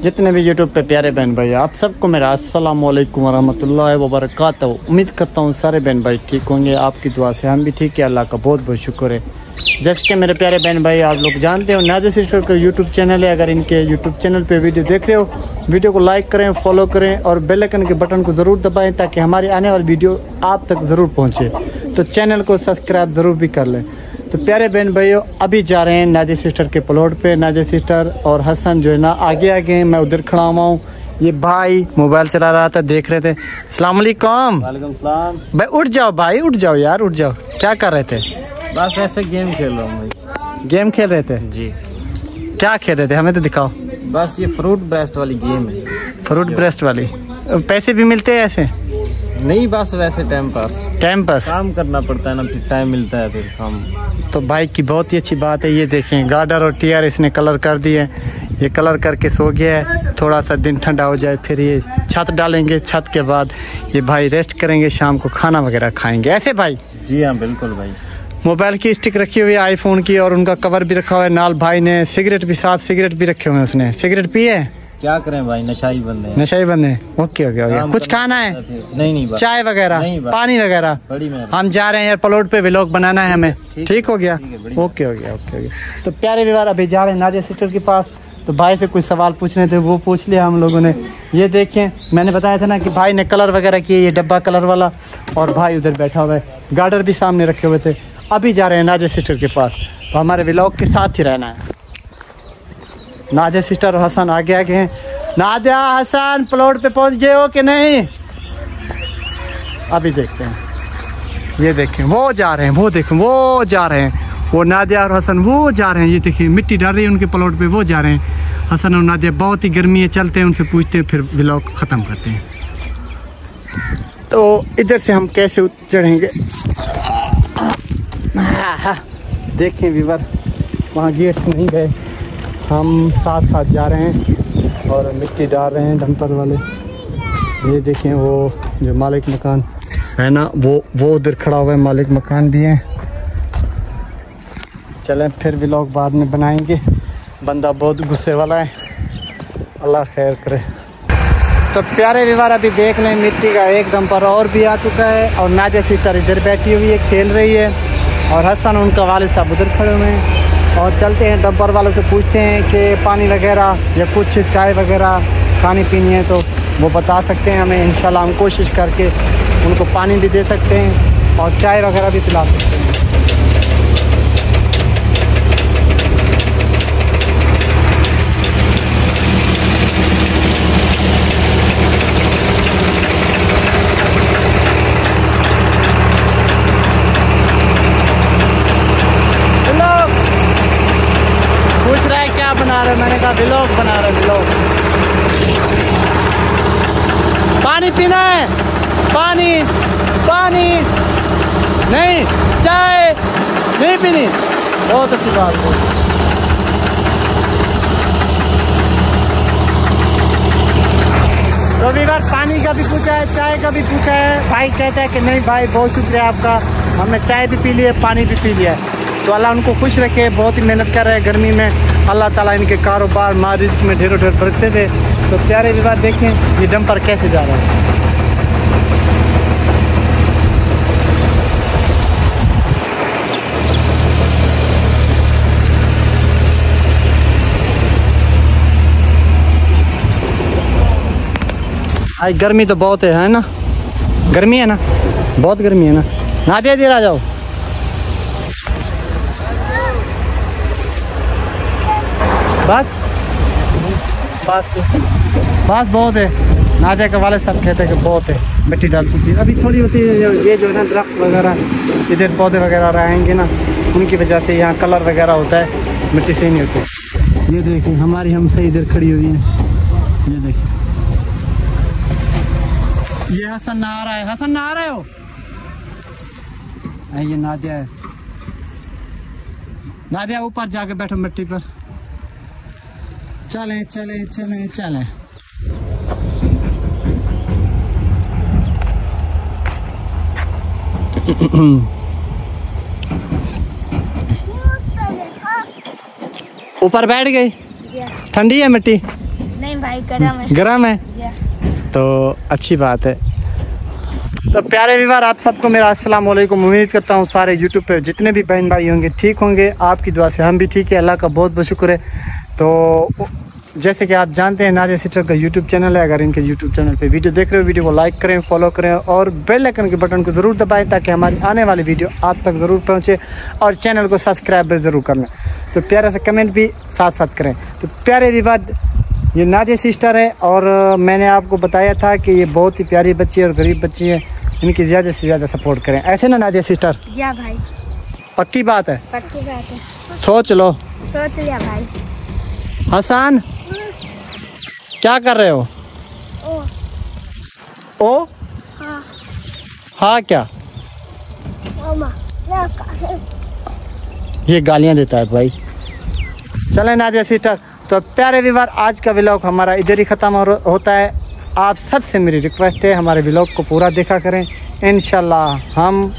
जितने भी यूट्यूब पे प्यारे बहन भाई आप सबको मेरा अस्सलाम वालेकुम वरहमतुल्लाहि वबरकातुहू। उम्मीद करता हूँ सारे बहन भाई ठीक होंगे, आपकी दुआ से हम भी ठीक है। अल्लाह का बहुत बहुत शुक्र है। जैसे कि मेरे प्यारे बहन भाई आप लोग जानते हो नाज़िया सिस्टर का यूट्यूब चैनल है। अगर इनके यूट्यूब चैनल पे वीडियो देख रहे हो, वीडियो को लाइक करें, फॉलो करें और बेल आइकन के बटन को ज़रूर दबाएं ताकि हमारी आने वाली वीडियो आप तक ज़रूर पहुँचे। तो चैनल को सब्सक्राइब ज़रूर भी कर लें। तो प्यारे बहन भाइयों अभी जा रहे हैं नाज़िया सिस्टर के प्लॉट पे। नाज़िया सिस्टर और हसन जो है ना आगे आगे हैं, मैं उधर खड़ा हुआ हूँ। ये भाई मोबाइल चला रहा था, देख रहे थे। अस्सलाम वालेकुम। वालेकुम सलाम। भाई उठ जाओ, भाई उठ जाओ यार, उठ जाओ। क्या कर रहे थे? बस ऐसे गेम खेल रहा हूँ भाई। गेम खेल रहे थे जी? क्या खेल रहे थे, हमें तो दिखाओ। बस ये फ्रूट ब्रेस्ट वाली गेम है। फ्रूट ब्रेस्ट वाली? पैसे भी मिलते हैं ऐसे? नहीं, बस वैसे टाइम पास। टाइम पास काम करना पड़ता है ना, फिर टाइम मिलता है फिर काम। तो भाई की बहुत ही अच्छी बात है। ये देखें गार्डर और टीआर इसने कलर कर दिए। ये कलर करके सो गया है। थोड़ा सा दिन ठंडा हो जाए फिर ये छत डालेंगे। छत के बाद ये भाई रेस्ट करेंगे, शाम को खाना वगैरह खाएंगे। ऐसे भाई? जी हाँ बिल्कुल भाई। मोबाइल की स्टिक रखी हुई है आईफोन की और उनका कवर भी रखा हुआ है। नाल भाई ने सिगरेट भी, साथ सिगरेट भी रखे हुए हैं। उसने सिगरेट पी है? क्या करें भाई, नशाई बंदे हैं। नशाई बंदे हैं। Okay okay okay. कुछ खाना है? नहीं, चाय वगैरह, पानी वगैरह? हम जा रहे हैं यार प्लॉट पे, व्लॉग बनाना है हमें। ठीक हो गया? ओके हो गया, ओके हो गया। तो प्यारे व्यवहार अभी जा रहे हैं नाज़िया सिस्टर के पास। तो भाई से कुछ सवाल पूछने थे, वो पूछ लिया हम लोगों ने। ये देखें, मैंने बताया था ना कि भाई ने कलर वगैरह किए, ये डब्बा कलर वाला। और भाई उधर बैठा हुआ है, गार्डर भी सामने रखे हुए थे। अभी जा रहे हैं नाज़िया सिस्टर के पास। तो हमारे व्लॉग के साथ ही रहना है। नाज़िया सिस्टर और हसन आगे आगे हैं। नाज़िया, हसन प्लॉट पे पहुंच गए हो कि नहीं? अभी देखते हैं। ये देखें वो जा रहे हैं, वो देखें वो जा रहे हैं। वो नाज़िया और हसन वो जा रहे हैं। ये देखिए मिट्टी डाल रही है उनके प्लॉट पे, वो जा रहे हैं। हसन और नाज़िया बहुत ही गर्मी है, चलते हैं उनसे पूछते हैं, फिर व्लॉग ख़त्म करते हैं। तो इधर से हम कैसे चढ़ेंगे? देखें व्यूअर, वहाँ गेट से नहीं गए, हम साथ साथ जा रहे हैं और मिट्टी डाल रहे हैं डंपर वाले। ये देखें वो जो मालिक मकान है ना, वो उधर खड़ा हुआ है, मालिक मकान भी है। चलें फिर व्लॉग बाद में बनाएंगे। बंदा बहुत गुस्से वाला है, अल्लाह खैर करे। तो प्यारे व्यूअर अभी देख लें, मिट्टी का एक डंपर और भी आ चुका है और नाज़िया सिस्टर इधर बैठी हुई है, खेल रही है। और हसन उनका वालिद साहब उधर खड़े हुए हैं। और चलते हैं डंपर वालों से पूछते हैं कि पानी वगैरह या कुछ चाय वगैरह खानी पीनी है तो वो बता सकते हैं हमें। इंशाल्लाह हम कोशिश करके उनको पानी भी दे सकते हैं और चाय वगैरह भी पिला सकते हैं। मैंने कहा व्लॉग बना रहे, व्लॉग। पानी पीना है? पानी पानी नहीं, चाय नहीं पीनी? बहुत अच्छी बात है। तो भी बार पानी का भी पूछा है, चाय का भी पूछा है। भाई कहता है कि नहीं भाई बहुत शुक्रिया आपका, हमने चाय भी पी लिया, पानी भी पी लिया। तो अल्लाह उनको खुश रखे, बहुत ही मेहनत कर रहे हैं गर्मी में। अल्लाह ताला इनके कारोबार माँ रिज़्क़ में ढेरों ढेर बरकते थे। तो प्यारे विवाद देखें ये डंपर कैसे जा रहा है। आज गर्मी तो बहुत है ना? गर्मी है ना, बहुत गर्मी है ना। नाज़िया जी आ जाओ। बस बस बस बहुत है। नाज़िया के वाले साहब कहते हैं कि बहुत है, मिट्टी डाल चुकी है। अभी थोड़ी होती है ये जो है ना दरख्त वगैरह इधर पौधे वगैरह रहेंगे ना, उनकी वजह से यहाँ कलर वगैरह होता है, मिट्टी सही नहीं होती। ये देखें हमारी हमसे इधर खड़ी हुई है। ये देखें ये हसन नहा रहा है। हसन नहा रहे हो? ये नाज़िया है। नाज़िया ऊपर जाके बैठो मिट्टी पर। चलें चलें चलें चलें। ऊपर बैठ गई, ठंडी है मिट्टी। नहीं भाई, गरम है। गरम है तो अच्छी बात है। तो प्यारे व्यूअर, आप सबको मेरा अस्सलाम वालेकुम। उम्मीद करता हूँ सारे यूट्यूब पे जितने भी बहन भाई होंगे ठीक होंगे। आपकी दुआ से हम भी ठीक है, अल्लाह का बहुत बहुत शुक्र है। तो जैसे कि आप जानते हैं, नादिया सिस्टर का यूट्यूब चैनल है। अगर इनके यूट्यूब चैनल पे वीडियो देख रहे हो, वीडियो को लाइक करें, फॉलो करें और बेल आइकन के बटन को ज़रूर दबाएं ताकि हमारी आने वाली वीडियो आप तक ज़रूर पहुँचे, और चैनल को सब्सक्राइब ज़रूर कर लें। तो प्यारे से कमेंट भी साथ साथ करें। तो प्यारे व्यूअर, ये नादिया सिस्टर है और मैंने आपको बताया था कि ये बहुत ही प्यारी बच्ची है और गरीब बच्ची है, इनकी ज़्यादा से ज़्यादा सपोर्ट करें। ऐसे ना नादिया सिस्टर? या भाई, पक्की बात है? पक्की बात है। सोच लो। सोच लिया भाई। हसन, क्या कर रहे हो? ओ हाँ। हाँ क्या? मामा, ये गालियां देता है भाई। चलें नादिया सिस्टर, तो प्यारे व्यूअर, आज का व्लॉग हमारा इधर ही ख़त्म होता है। आप सबसे मेरी रिक्वेस्ट है, हमारे व्लॉग को पूरा देखा करें। इंशाल्लाह हम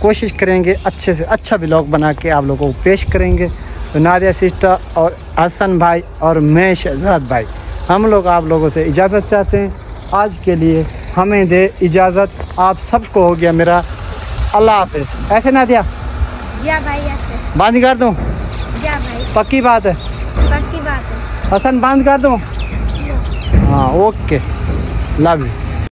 कोशिश करेंगे अच्छे से अच्छा व्लॉग बना के आप लोगों को पेश करेंगे। तो नादिया सिस्टर और हसन भाई और मैं शहजाद भाई, हम लोग आप लोगों से इजाज़त चाहते हैं। आज के लिए हमें दे इजाज़त। आप सबको हो गया मेरा अल्लाह हाफिज़। ऐसे नादिया? या भाई ऐसे। बंद कर दूँ? या भाई, पक्की बात है? पक्की बात है। हसन बंद कर दूँ? हाँ ओके, लव यू।